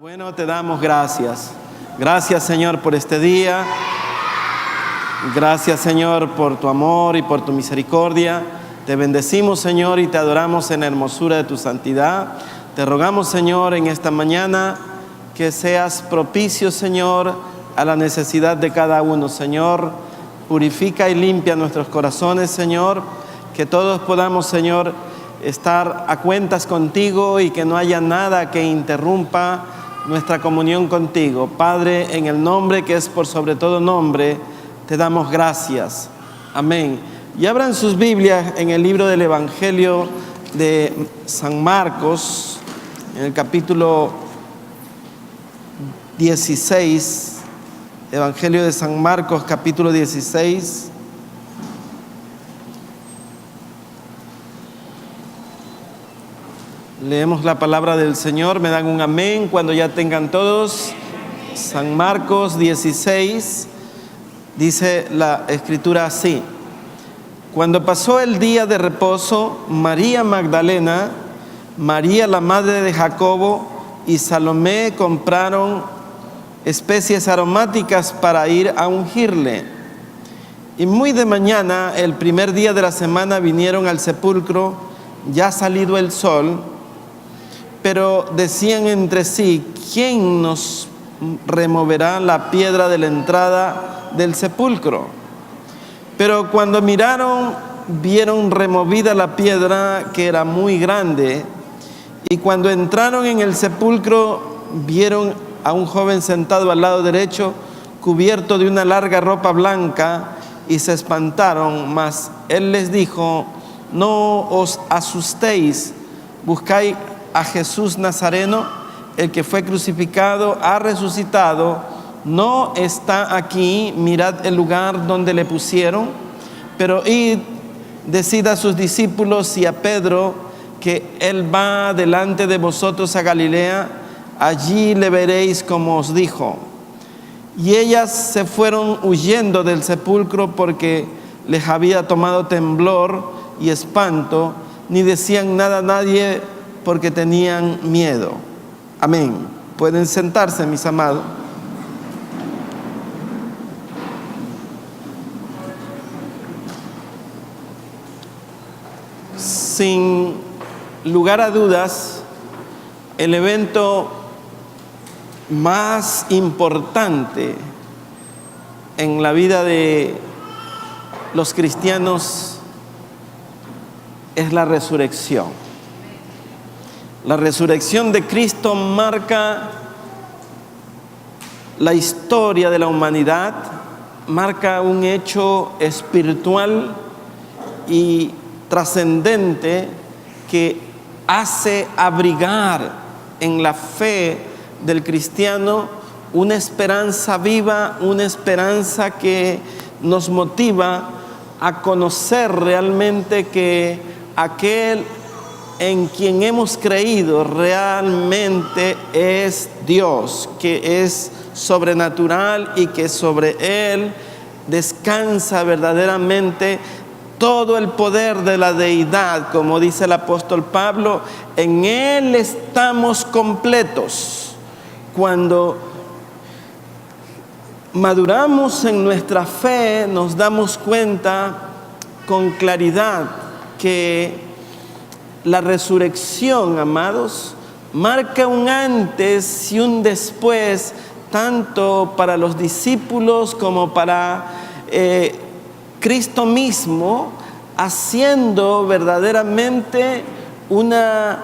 Bueno, te damos gracias. Gracias, Señor, por este día. Gracias, Señor, por tu amor y por tu misericordia. Te bendecimos, Señor, y te adoramos en la hermosura de tu santidad. Te rogamos, Señor, en esta mañana que seas propicio, Señor, a la necesidad de cada uno, Señor. Purifica y limpia nuestros corazones, Señor. Que todos podamos, Señor, estar a cuentas contigo y que no haya nada que interrumpa nuestra comunión contigo. Padre, en el nombre que es por sobre todo nombre, te damos gracias. Amén. Y abran sus Biblias en el libro del Evangelio de San Marcos, en el capítulo 16, Evangelio de San Marcos, capítulo 16. Leemos la palabra del Señor. Me dan un amén cuando ya tengan todos. San Marcos 16, dice la Escritura así: Cuando pasó el día de reposo, María Magdalena, María la madre de Jacobo y Salomé compraron especies aromáticas para ir a ungirle. Y muy de mañana, el primer día de la semana, vinieron al sepulcro, ya salido el sol. Pero decían entre sí: ¿quién nos removerá la piedra de la entrada del sepulcro? Pero cuando miraron, vieron removida la piedra, que era muy grande. Y cuando entraron en el sepulcro, vieron a un joven sentado al lado derecho, cubierto de una larga ropa blanca, y se espantaron. Mas él les dijo: no os asustéis, buscáis a Jesús Nazareno, el que fue crucificado, ha resucitado, no está aquí, mirad el lugar donde le pusieron. Pero id, decid a sus discípulos y a Pedro que él va delante de vosotros a Galilea, allí le veréis como os dijo. Y ellas se fueron huyendo del sepulcro porque les había tomado temblor y espanto, ni decían nada a nadie porque tenían miedo. Amén. Pueden sentarse, mis amados. Sin lugar a dudas, el evento más importante en la vida de los cristianos es la resurrección. La resurrección de Cristo marca la historia de la humanidad, marca un hecho espiritual y trascendente que hace abrigar en la fe del cristiano una esperanza viva, una esperanza que nos motiva a conocer realmente que aquel en quien hemos creído realmente es Dios, que es sobrenatural y que sobre Él descansa verdaderamente todo el poder de la deidad. Como dice el apóstol Pablo, en Él estamos completos. Cuando maduramos en nuestra fe, nos damos cuenta con claridad que la resurrección, amados, marca un antes y un después, tanto para los discípulos como para Cristo mismo, haciendo verdaderamente una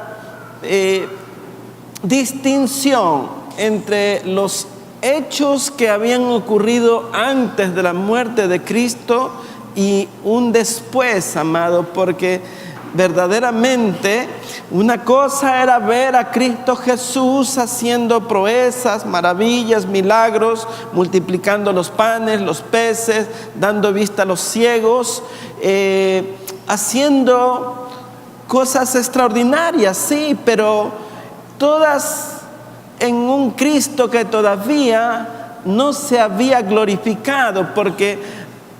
distinción entre los hechos que habían ocurrido antes de la muerte de Cristo y un después, amado, porque verdaderamente una cosa era ver a Cristo Jesús haciendo proezas, maravillas, milagros, multiplicando los panes, los peces, dando vista a los ciegos, haciendo cosas extraordinarias, sí, pero todas en un Cristo que todavía no se había glorificado, porque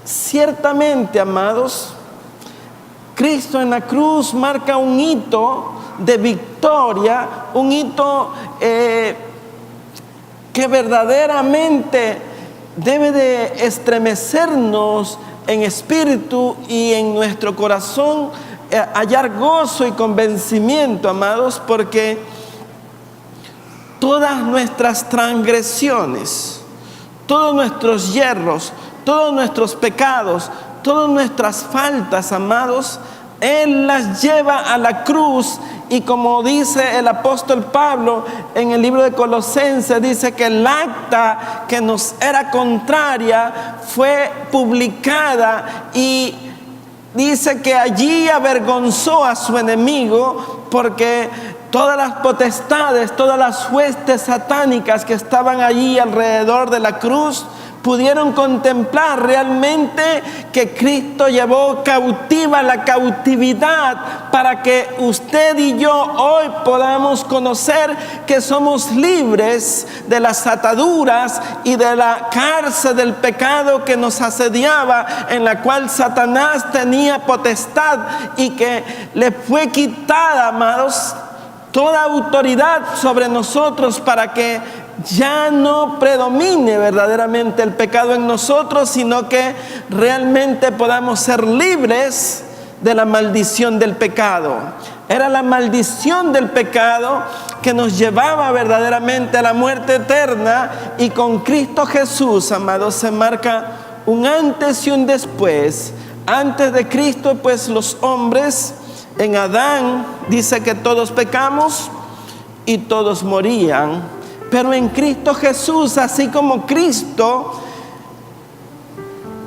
ciertamente, amados, Cristo en la cruz marca un hito de victoria, un hito que verdaderamente debe de estremecernos en espíritu y en nuestro corazón, hallar gozo y convencimiento, amados, porque todas nuestras transgresiones, todos nuestros yerros, todos nuestros pecados, todas nuestras faltas, amados, Él las lleva a la cruz. Y como dice el apóstol Pablo en el libro de Colosenses, dice que el acta que nos era contraria fue publicada, y dice que allí avergonzó a su enemigo, porque todas las potestades, todas las huestes satánicas que estaban allí alrededor de la cruz pudieron contemplar realmente que Cristo llevó cautiva la cautividad, para que usted y yo hoy podamos conocer que somos libres de las ataduras y de la cárcel del pecado que nos asediaba, en la cual Satanás tenía potestad, y que le fue quitada, amados, toda autoridad sobre nosotros, para que ya no predomine verdaderamente el pecado en nosotros, sino que realmente podamos ser libres de la maldición del pecado. Era la maldición del pecado que nos llevaba verdaderamente a la muerte eterna, y con Cristo Jesús, amados, se marca un antes y un después. Antes de Cristo, pues los hombres en Adán dice que todos pecamos y todos morían. Pero en Cristo Jesús, así como Cristo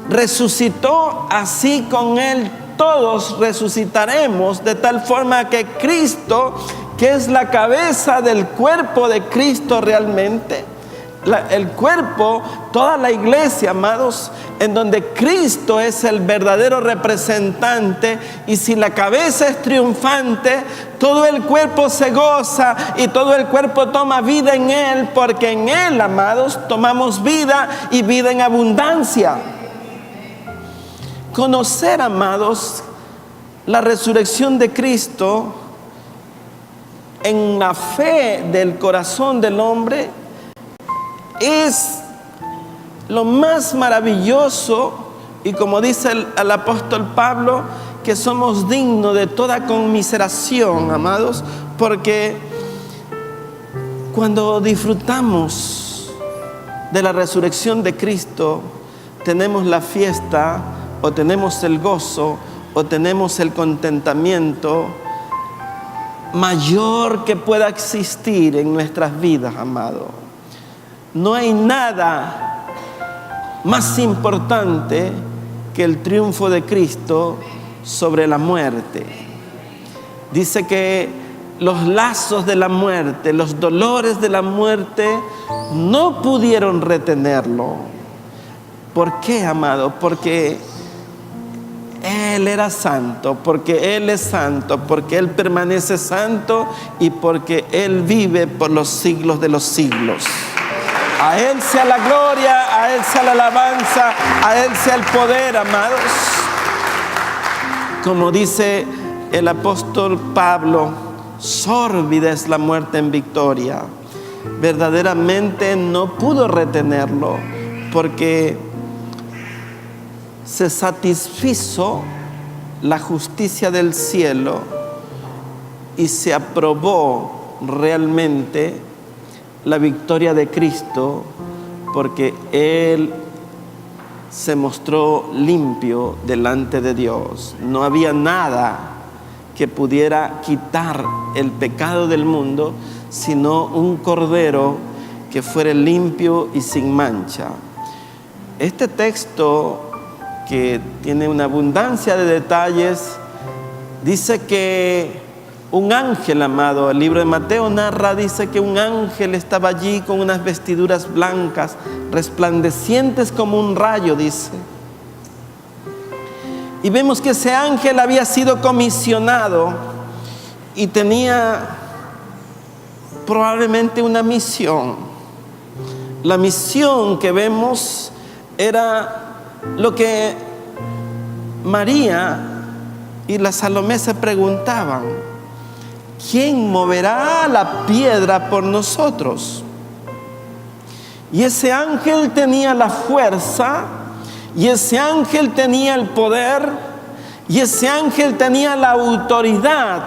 resucitó, así con Él todos resucitaremos, de tal forma que Cristo, que es la cabeza del cuerpo de Cristo realmente, el cuerpo, toda la iglesia, amados, en donde Cristo es el verdadero representante, y si la cabeza es triunfante, todo el cuerpo se goza y todo el cuerpo toma vida en Él, porque en Él, amados, tomamos vida, y vida en abundancia. Conocer, amados, la resurrección de Cristo en la fe del corazón del hombre es lo más maravilloso, y como dice el apóstol Pablo, que somos dignos de toda conmiseración, amados, porque cuando disfrutamos de la resurrección de Cristo, tenemos la fiesta, o tenemos el gozo, o tenemos el contentamiento mayor que pueda existir en nuestras vidas, amado. No hay nada más importante que el triunfo de Cristo sobre la muerte. Dice que los lazos de la muerte, los dolores de la muerte no pudieron retenerlo. ¿Por qué, amado? Porque Él era santo, porque Él es santo, porque Él permanece santo, y porque Él vive por los siglos de los siglos. A Él sea la gloria, a Él sea la alabanza, a Él sea el poder, amados. Como dice el apóstol Pablo, sórbida es la muerte en victoria. Verdaderamente no pudo retenerlo, porque se satisfizo la justicia del cielo y se aprobó realmente la victoria de Cristo, porque Él se mostró limpio delante de Dios. No había nada que pudiera quitar el pecado del mundo, sino un cordero que fuera limpio y sin mancha. Este texto, que tiene una abundancia de detalles, dice que un ángel, amado, el libro de Mateo narra, dice que un ángel estaba allí con unas vestiduras blancas, resplandecientes como un rayo, dice. Y vemos que ese ángel había sido comisionado y tenía probablemente una misión. La misión que vemos era lo que María y la Salomé se preguntaban: ¿quién moverá la piedra por nosotros? Y ese ángel tenía la fuerza, y ese ángel tenía el poder, y ese ángel tenía la autoridad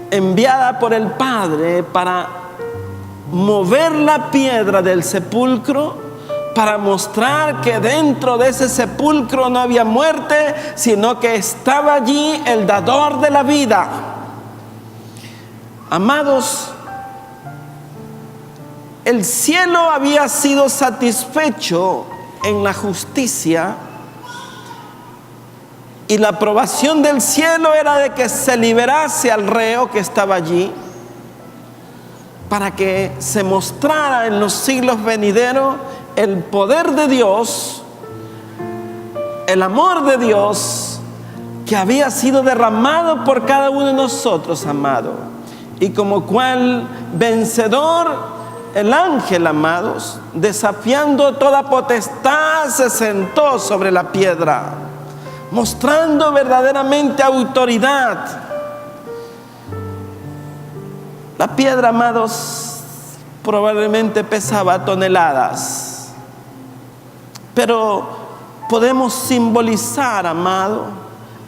enviada por el Padre para mover la piedra del sepulcro, para mostrar que dentro de ese sepulcro no había muerte, sino que estaba allí el dador de la vida. Amados, el cielo había sido satisfecho en la justicia, y la aprobación del cielo era de que se liberase al reo que estaba allí, para que se mostrara en los siglos venideros el poder de Dios, el amor de Dios que había sido derramado por cada uno de nosotros, amado. Y como cual vencedor, el ángel, amados, desafiando toda potestad, se sentó sobre la piedra, mostrando verdaderamente autoridad. La piedra, amados, probablemente pesaba toneladas, pero podemos simbolizar, amado,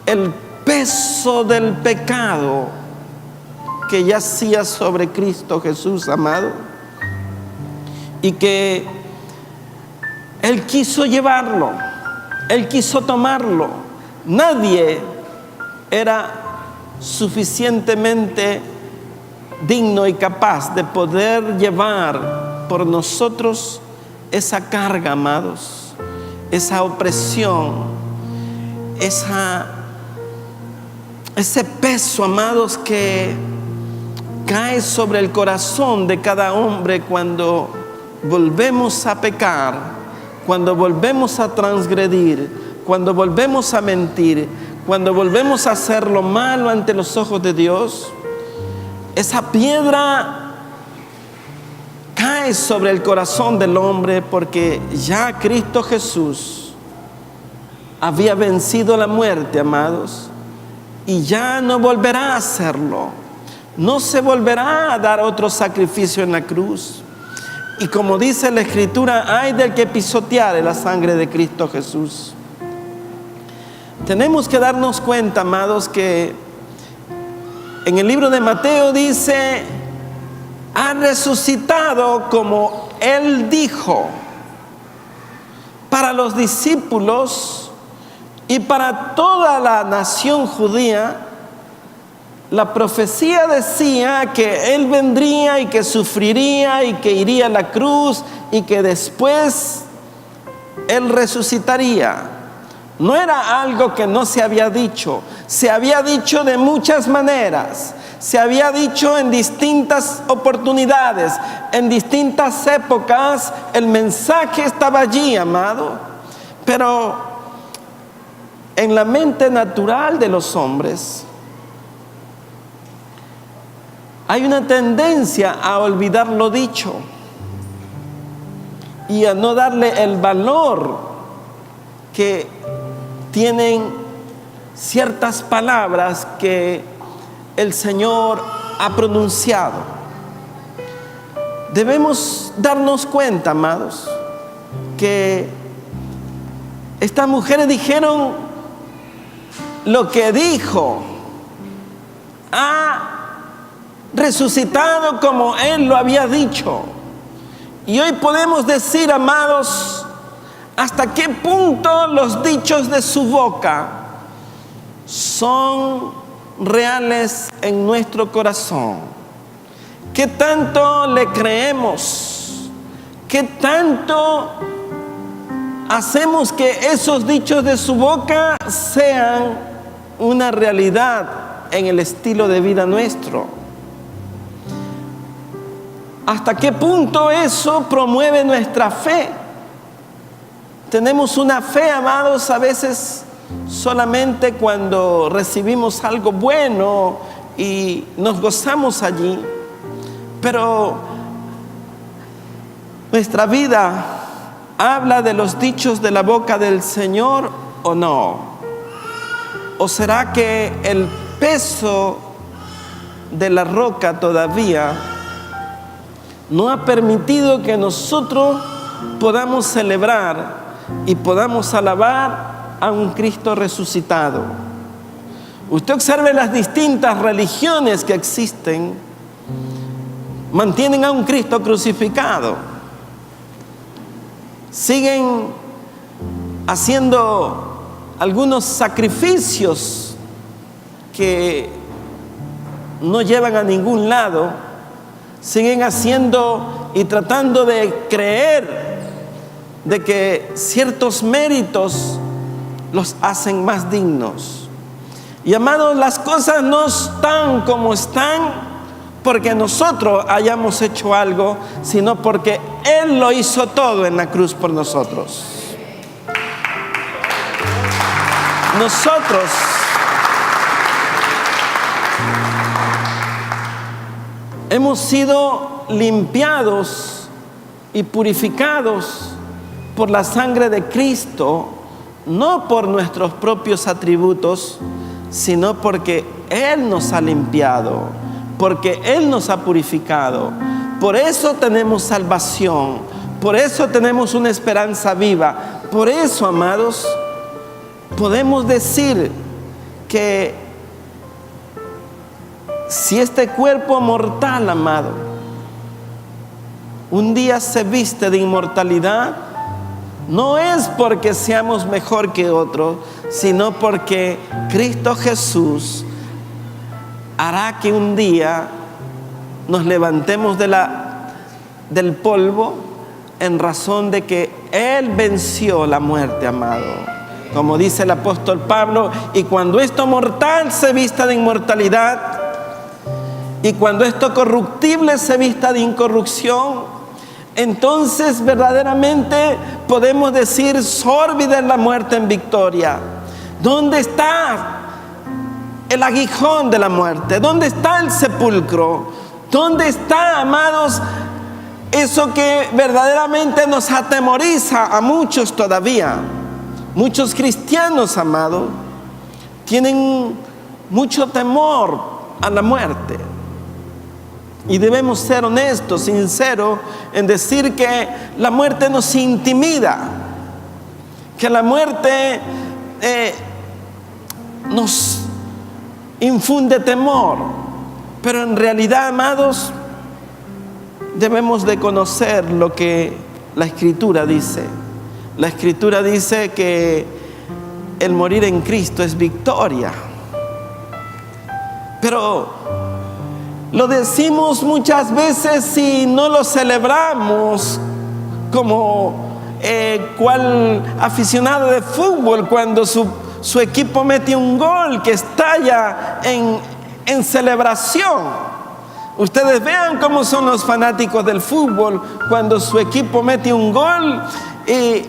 el peso del pecado que yacía sobre Cristo Jesús, amado, y que Él quiso llevarlo, Él quiso tomarlo. Nadie era suficientemente digno y capaz de poder llevar por nosotros esa carga, amados, esa opresión, ese peso, amados, que cae sobre el corazón de cada hombre cuando volvemos a pecar, cuando volvemos a transgredir, cuando volvemos a mentir, cuando volvemos a hacer lo malo ante los ojos de Dios. Esa piedra cae sobre el corazón del hombre, porque ya Cristo Jesús había vencido la muerte, amados, y ya no volverá a hacerlo. No se volverá a dar otro sacrificio en la cruz. Y como dice la Escritura, ay del que pisoteare la sangre de Cristo Jesús. Tenemos que darnos cuenta, amados, que en el libro de Mateo dice: ha resucitado como Él dijo. Para los discípulos y para toda la nación judía, la profecía decía que Él vendría y que sufriría y que iría a la cruz y que después Él resucitaría. No era algo que no se había dicho. Se había dicho de muchas maneras. Se había dicho en distintas oportunidades, en distintas épocas. El mensaje estaba allí, amado. Pero en la mente natural de los hombres hay una tendencia a olvidar lo dicho y a no darle el valor que tienen ciertas palabras que el Señor ha pronunciado. Debemos darnos cuenta, amados, que estas mujeres dijeron lo que dijo: ha resucitado como Él lo había dicho. Y hoy podemos decir, amados, hasta qué punto los dichos de su boca son reales en nuestro corazón. ¿Qué tanto le creemos? ¿Qué tanto hacemos que esos dichos de su boca sean una realidad en el estilo de vida nuestro? ¿Hasta qué punto eso promueve nuestra fe? Tenemos una fe, amados, a veces solamente cuando recibimos algo bueno y nos gozamos allí. Pero nuestra vida habla de los dichos de la boca del Señor o no. ¿O será que el peso de la roca todavía no ha permitido que nosotros podamos celebrar y podamos alabar a un Cristo resucitado. Usted observe las distintas religiones que existen, mantienen a un Cristo crucificado, siguen haciendo algunos sacrificios que no llevan a ningún lado, siguen haciendo y tratando de creer de que ciertos méritos los hacen más dignos. Y amados, las cosas no están como están porque nosotros hayamos hecho algo, sino porque Él lo hizo todo en la cruz por nosotros. Nosotros hemos sido limpiados y purificados por la sangre de Cristo, no por nuestros propios atributos, sino porque Él nos ha limpiado, porque Él nos ha purificado. Por eso tenemos salvación, por eso tenemos una esperanza viva. Por eso, amados, podemos decir que si este cuerpo mortal, amado, un día se viste de inmortalidad, no es porque seamos mejor que otros, sino porque Cristo Jesús hará que un día nos levantemos del polvo en razón de que Él venció la muerte, amado. Como dice el apóstol Pablo, y cuando esto mortal se vista de inmortalidad, y cuando esto corruptible se vista de incorrupción, entonces verdaderamente podemos decir: sórbida es la muerte en victoria. ¿Dónde está el aguijón de la muerte? ¿Dónde está el sepulcro? ¿Dónde está, amados, eso que verdaderamente nos atemoriza a muchos todavía? Muchos cristianos, amados, tienen mucho temor a la muerte. Y debemos ser honestos, sinceros en decir que la muerte nos intimida, que la muerte nos infunde temor. Pero en realidad, amados, debemos de conocer lo que la Escritura dice. La Escritura dice que el morir en Cristo es victoria. Pero lo decimos muchas veces y no lo celebramos como cual aficionado de fútbol cuando su equipo mete un gol que estalla en celebración. Ustedes vean cómo son los fanáticos del fútbol cuando su equipo mete un gol y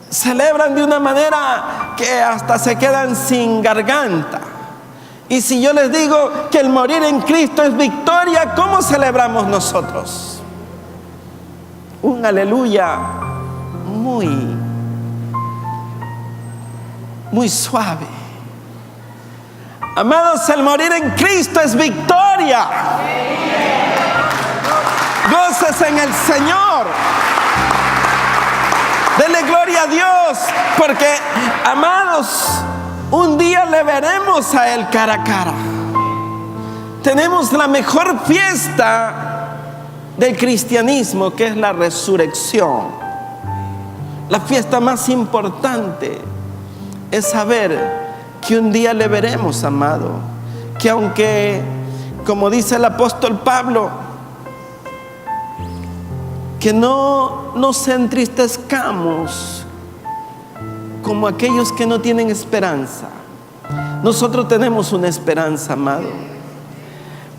celebran de una manera que hasta se quedan sin garganta. Y si yo les digo que el morir en Cristo es victoria, ¿cómo celebramos nosotros? Un aleluya muy suave. Amados, el morir en Cristo es victoria. Goces en el Señor. Dele gloria a Dios, porque, amados, un día le veremos a Él cara a cara. Tenemos la mejor fiesta del cristianismo, que es la resurrección. La fiesta más importante es saber que un día le veremos, amado. Que aunque, como dice el apóstol Pablo, que no nos entristezcamos como aquellos que no tienen esperanza. Nosotros tenemos una esperanza, amado,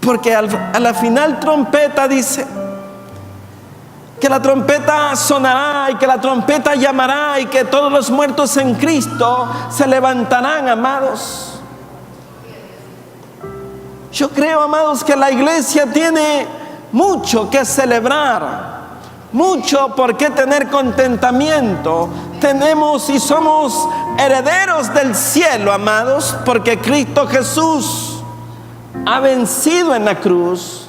porque a la final trompeta dice que la trompeta sonará y que la trompeta llamará y que todos los muertos en Cristo se levantarán, amados. Yo creo, amados, que la iglesia tiene mucho que celebrar, mucho por qué tener contentamiento. Tenemos y somos herederos del cielo, amados, porque Cristo Jesús ha vencido en la cruz,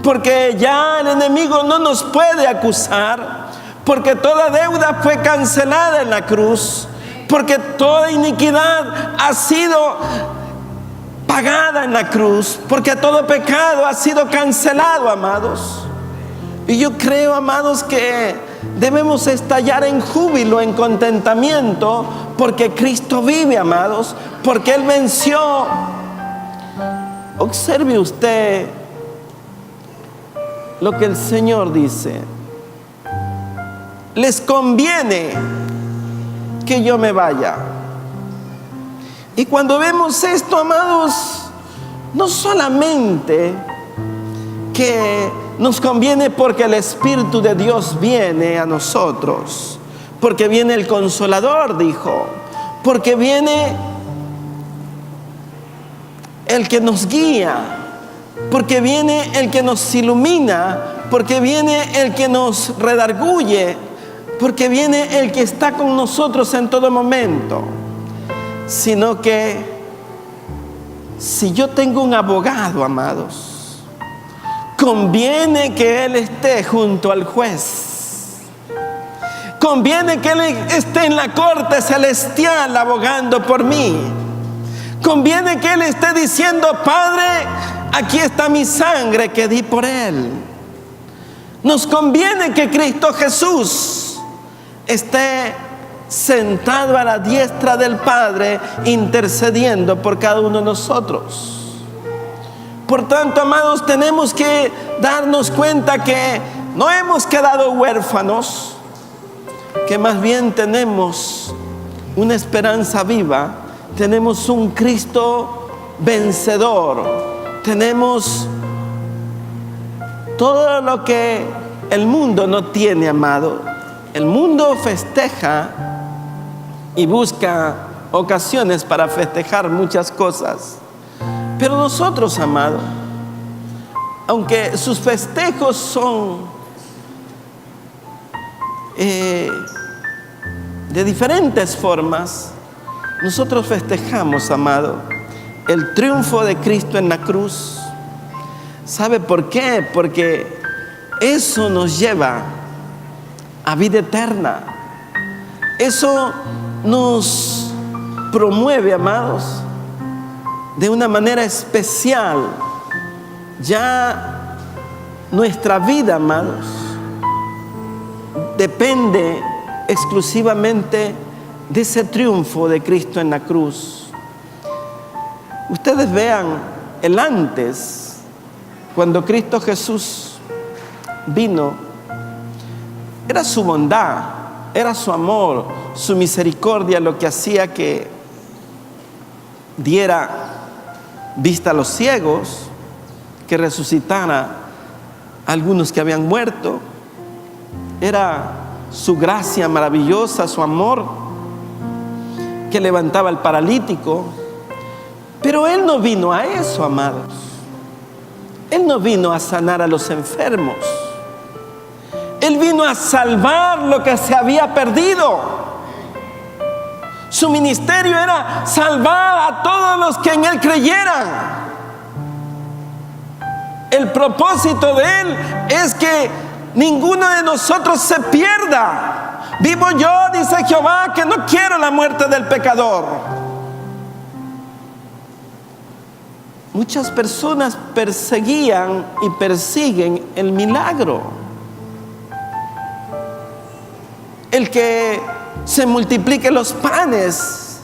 porque ya el enemigo no nos puede acusar, porque toda deuda fue cancelada en la cruz, porque toda iniquidad ha sido pagada en la cruz, porque todo pecado ha sido cancelado, amados. Y yo creo, amados, que debemos estallar en júbilo, en contentamiento, porque Cristo vive, amados, porque Él venció. Observe usted lo que el Señor dice: les conviene que yo me vaya. Y cuando vemos esto, amados, no solamente que nos conviene porque el Espíritu de Dios viene a nosotros, porque viene el Consolador, dijo, porque viene el que nos guía, porque viene el que nos ilumina, porque viene el que nos redarguye, porque viene el que está con nosotros en todo momento, sino que si yo tengo un abogado, amados, conviene que Él esté junto al juez. Conviene que Él esté en la corte celestial abogando por mí. Conviene que Él esté diciendo: Padre, aquí está mi sangre que di por Él. Nos conviene que Cristo Jesús esté sentado a la diestra del Padre, intercediendo por cada uno de nosotros. Por tanto, amados, tenemos que darnos cuenta que no hemos quedado huérfanos, que más bien tenemos una esperanza viva, tenemos un Cristo vencedor, tenemos todo lo que el mundo no tiene, amado. El mundo festeja y busca ocasiones para festejar muchas cosas. Pero nosotros, amado, aunque sus festejos son de diferentes formas, nosotros festejamos, amado, el triunfo de Cristo en la cruz. ¿Sabe por qué? Porque eso nos lleva a vida eterna. Eso nos promueve, amados, de una manera especial. Ya nuestra vida, amados, depende exclusivamente de ese triunfo de Cristo en la cruz. Ustedes vean el antes, cuando Cristo Jesús vino. Era su bondad, era su amor, su misericordia lo que hacía que diera vista a los ciegos, que resucitara a algunos que habían muerto. Era su gracia maravillosa, su amor, que levantaba al paralítico. Pero Él no vino a eso, amados. Él no vino a sanar a los enfermos. Él vino a salvar lo que se había perdido. Su ministerio era salvar a todos los que en Él creyeran. El propósito de Él es que ninguno de nosotros se pierda. Vivo yo, dice Jehová, que no quiero la muerte del pecador. Muchas personas perseguían y persiguen el milagro. El que se multipliquen los panes,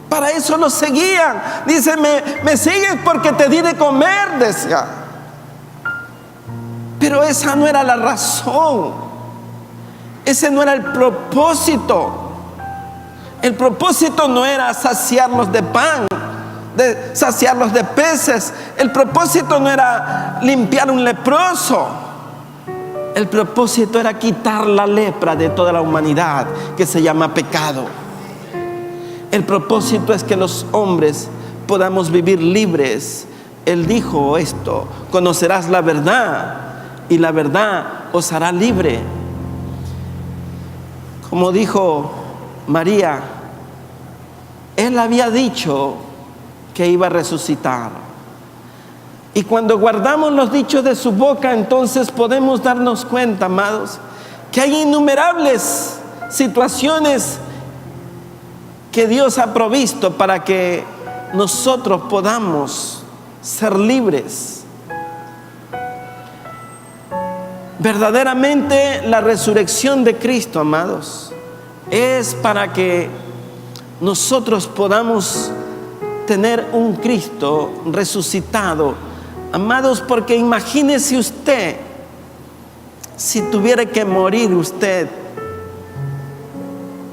para eso los seguían. Dice: me sigues porque te di de comer, decía. Pero esa no era la razón, ese no era el propósito. El propósito no era saciarlos de pan, de saciarlos de peces. El propósito no era limpiar un leproso. El propósito era quitar la lepra de toda la humanidad, que se llama pecado. El propósito es que los hombres podamos vivir libres. Él dijo esto: conocerás la verdad y la verdad os hará libre. Como dijo María, Él había dicho que iba a resucitar. Y cuando guardamos los dichos de su boca, entonces podemos darnos cuenta, amados, que hay innumerables situaciones que Dios ha provisto para que nosotros podamos ser libres. Verdaderamente la resurrección de Cristo, amados, es para que nosotros podamos tener un Cristo resucitado, amados, porque imagínese usted, si tuviera que morir usted,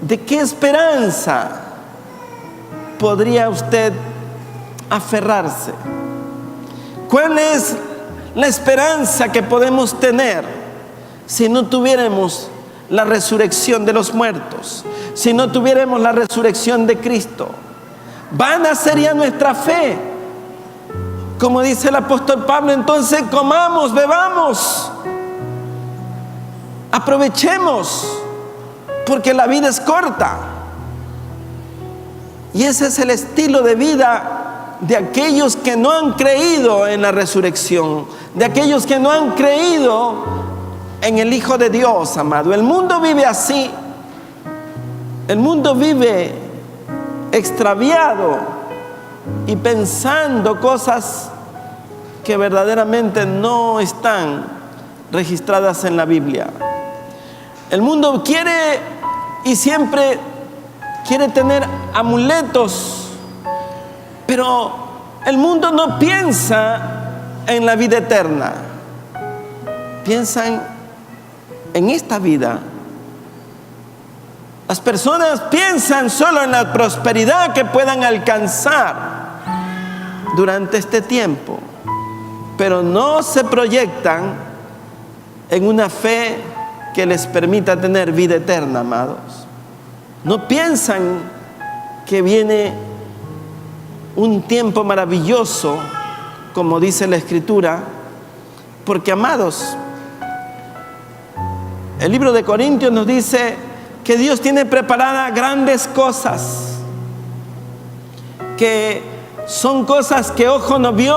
¿de qué esperanza podría usted aferrarse? ¿Cuál es la esperanza que podemos tener si no tuviéramos la resurrección de los muertos? Si no tuviéramos la resurrección de Cristo. Vana sería nuestra fe. Como dice el apóstol Pablo, entonces comamos, bebamos, aprovechemos, porque la vida es corta. Y ese es el estilo de vida de aquellos que no han creído en la resurrección, de aquellos que no han creído en el Hijo de Dios, amado. El mundo vive así. El mundo vive extraviado y pensando cosas que verdaderamente no están registradas en la Biblia. El mundo quiere y siempre quiere tener amuletos, pero el mundo no piensa en la vida eterna. Piensan en esta vida. Las personas piensan solo en la prosperidad que puedan alcanzar durante este tiempo, pero no se proyectan en una fe que les permita tener vida eterna, amados. No piensan que viene un tiempo maravilloso, como dice la Escritura, porque, amados, el libro de Corintios nos dice que Dios tiene preparadas grandes cosas, que son cosas que ojo no vio,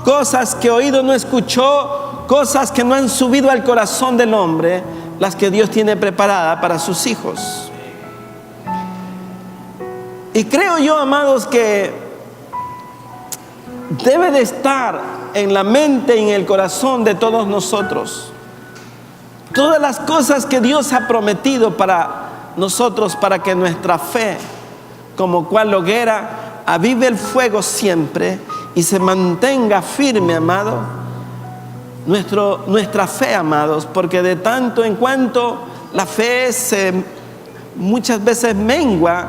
cosas que oído no escuchó, cosas que no han subido al corazón del hombre, las que Dios tiene preparada para sus hijos. Y creo yo, amados, que debe de estar en la mente y en el corazón de todos nosotros todas las cosas que Dios ha prometido para nosotros, para que nuestra fe, como cual hoguera, avive el fuego siempre y se mantenga firme, amado, nuestra fe, amados, porque de tanto en cuanto la fe muchas veces mengua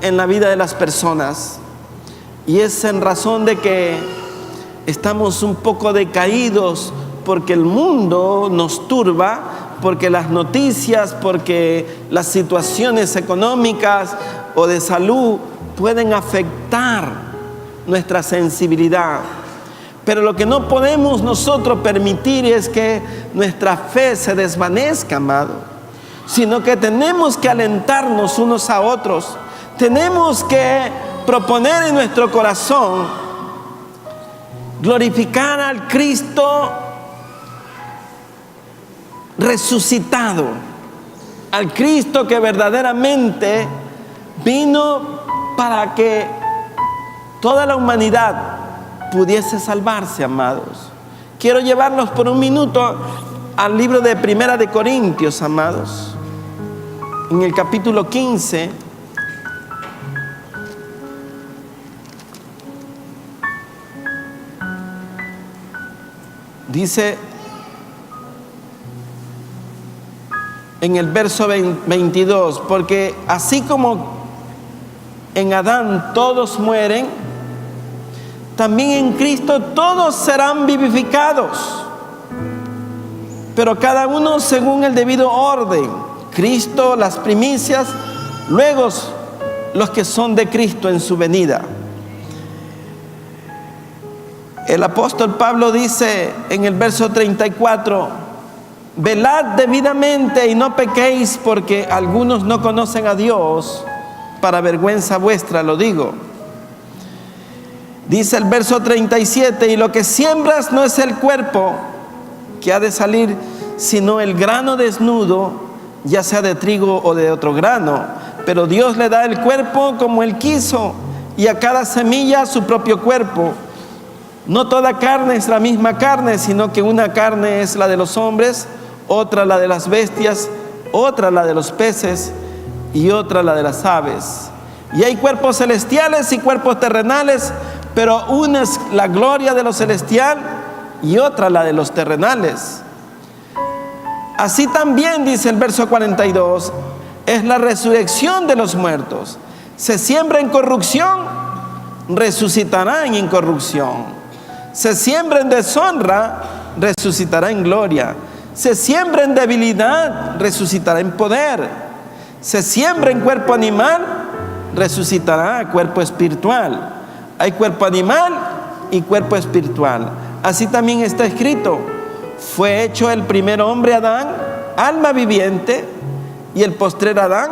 en la vida de las personas, y es en razón de que estamos un poco decaídos, porque el mundo nos turba, porque las noticias, porque las situaciones económicas o de salud pueden afectar nuestra sensibilidad. Pero lo que no podemos nosotros permitir es que nuestra fe se desvanezca, amado, sino que tenemos que alentarnos unos a otros. Tenemos que proponer en nuestro corazón glorificar al Cristo resucitado, al Cristo que verdaderamente vino para que toda la humanidad pudiese salvarse, amados. Quiero llevarlos por un minuto al libro de Primera de Corintios, amados, en el capítulo 15. Dice en el verso 22, porque así como en Adán todos mueren, también en Cristo todos serán vivificados, pero cada uno según el debido orden. Cristo las primicias, luego los que son de Cristo en su venida. El apóstol Pablo dice en el verso 34, velad debidamente y no pequéis, porque algunos no conocen a Dios, para vergüenza vuestra lo digo. Dice el verso 37, y lo que siembras no es el cuerpo que ha de salir, sino el grano desnudo, ya sea de trigo o de otro grano. Pero Dios le da el cuerpo como Él quiso, y a cada semilla su propio cuerpo. No toda carne es la misma carne, sino que una carne es la de los hombres, otra la de las bestias, otra la de los peces y otra la de las aves. Y hay cuerpos celestiales y cuerpos terrenales, pero una es la gloria de lo celestial y otra la de los terrenales. Así también, dice el verso 42, es la resurrección de los muertos. Se siembra en corrupción, resucitará en incorrupción. Se siembra en deshonra, resucitará en gloria. Se siembra en debilidad, resucitará en poder. Se siembra en cuerpo animal, resucitará cuerpo espiritual. Hay cuerpo animal y cuerpo espiritual. Así también está escrito: fue hecho el primer hombre Adán, alma viviente, y el postrer Adán,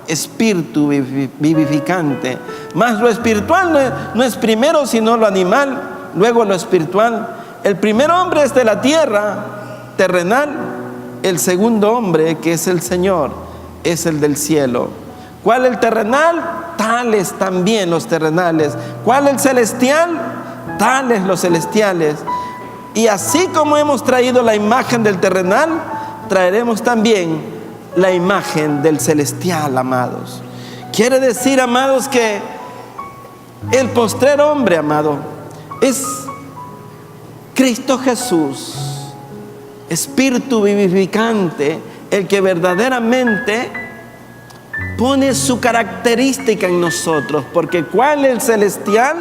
espíritu vivificante. Mas lo espiritual no es primero, sino lo animal, luego lo espiritual. El primer hombre es de la tierra, terrenal. El segundo hombre, que es el Señor, es el del cielo. ¿Cuál el terrenal? Tales también los terrenales. ¿Cuál el celestial? Tales los celestiales. Y así como hemos traído la imagen del terrenal, traeremos también la imagen del celestial, amados. Quiere decir, amados, que el postrer hombre, amado, es Cristo Jesús, espíritu vivificante, el que verdaderamente pone su característica en nosotros, porque ¿cuál es el celestial?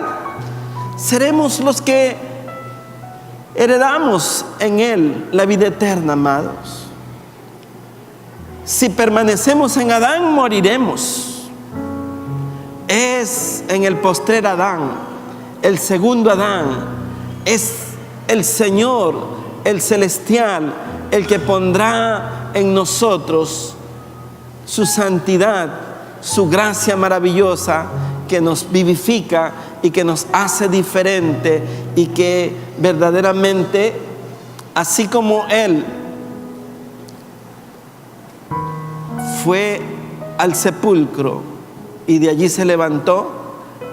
Seremos los que heredamos en Él la vida eterna, amados. Si permanecemos en Adán, moriremos. Es en el postrer Adán, el segundo Adán, es el Señor, el celestial, el que pondrá en nosotros su santidad, su gracia maravillosa, que nos vivifica y que nos hace diferente, y que verdaderamente, así como Él fue al sepulcro y de allí se levantó,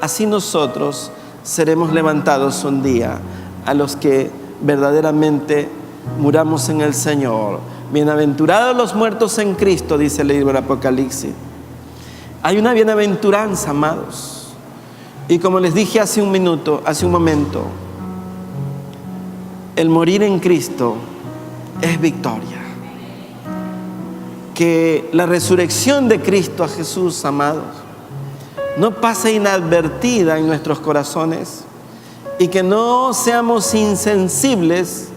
así nosotros seremos levantados un día, a los que verdaderamente muramos en el Señor. Bienaventurados los muertos en Cristo, dice el libro del Apocalipsis. Hay una bienaventuranza, amados. Y como les dije hace un momento, el morir en Cristo es victoria. Que la resurrección de Cristo a Jesús, amados, no pase inadvertida en nuestros corazones, y que no seamos insensibles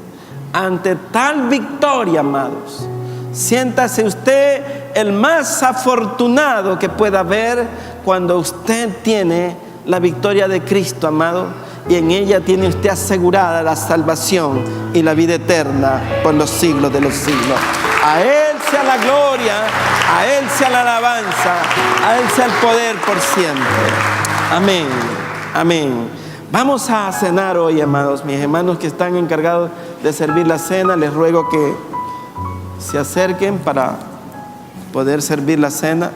ante tal victoria, amados. Siéntase usted el más afortunado que pueda haber cuando usted tiene la victoria de Cristo, amado, y en ella tiene usted asegurada la salvación y la vida eterna por los siglos de los siglos. A Él sea la gloria, a Él sea la alabanza, a Él sea el poder por siempre. Amén, amén. Vamos a cenar hoy, amados. Mis hermanos que están encargados de servir la cena, les ruego que se acerquen para poder servir la cena.